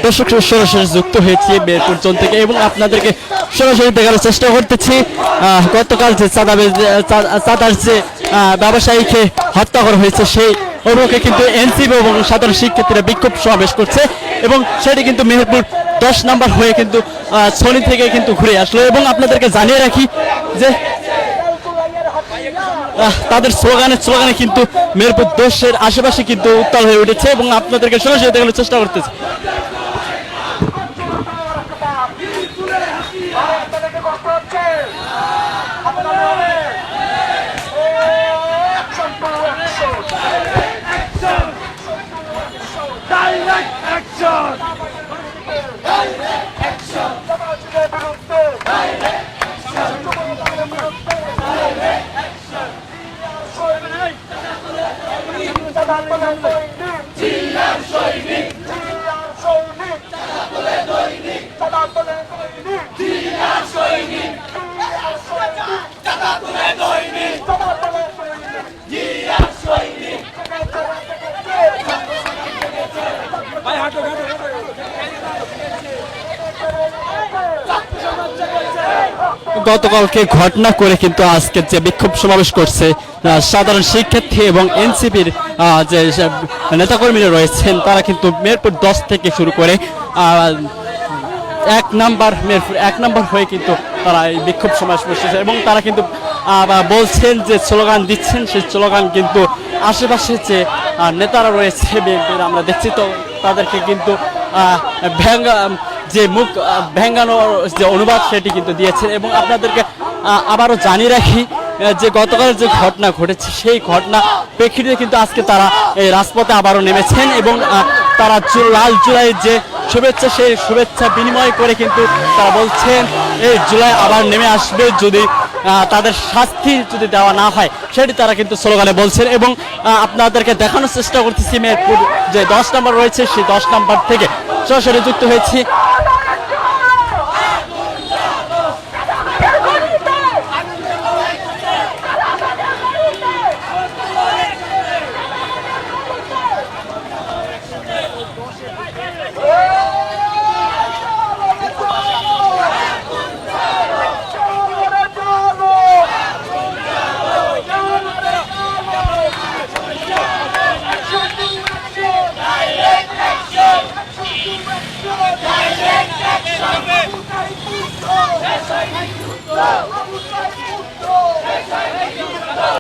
দর্শক সরাসরি যুক্ত হয়েছি মেহেরপুর জোন থেকে এবং আপনাদেরকে সরাসরি দেখানোর চেষ্টা করতেছি গতকাল যে চাঁদার যে ব্যবসায়ীকে হত্যা করা হয়েছে সেই অভিযোগে কিন্তু এনসিপি এবং সাধারণ শিক্ষার্থীরা বিক্ষোভ সমাবেশ করছে এবং সেটি কিন্তু মেহেরপুর 10 নম্বর হয়ে কিন্তু সনি থেকে কিন্তু ঘুরে আসলো এবং আপনাদেরকে জানিয়ে রাখি যে তাদের স্লোগানে কিন্তু মেহেরপুর 10-এর আশেপাশে কিন্তু উত্তাল হয়ে উঠেছে এবং আপনাদেরকে সরাসরি দেখানোর চেষ্টা করতেছি। গতকালকে ঘটনা করে কিন্তু আজকে যে বিক্ষোভ সমাবেশ করছে সাধারণ শিক্ষার্থী এবং এনসিপির যে নেতাকর্মীরা রয়েছেন তারা কিন্তু মেহেরপুর 10 থেকে শুরু করে 1 নম্বর হয়ে কিন্তু তারা এই বিক্ষোভ সমাবেশ করছে এবং তারা কিন্তু বলছেন যে স্লোগান দিচ্ছেন সেই স্লোগান কিন্তু আশেপাশে যে নেতারা রয়েছে বিএনপির আমরা দেখছি তো তাদেরকে কিন্তু যে মুখ ভেঙ্গানোর যে অনুবাদ সেটি কিন্তু দিয়েছেন এবং আপনাদেরকে আবারও জানিয়ে রাখি যে গতকাল যে ঘটনা ঘটেছে সেই ঘটনা প্রেক্ষিতে কিন্তু আজকে তারা এই রাজপথে আবারও নেমেছেন এবং তারা লাল জুলাইয়ের যে শুভেচ্ছা সেই শুভেচ্ছা বিনিময় করে কিন্তু তারা বলছেন এই জুলাই আবার নেমে আসবে যদি তাদের শাস্তি যদি দেওয়া না হয় সেটি তারা কিন্তু স্লোগানে বলছেন এবং আপনাদেরকে দেখানোর চেষ্টা করতেছি মেহেরপুর যে 10 নম্বর রয়েছে সেই 10 নম্বর থেকে সরাসরি যুক্ত হয়েছি।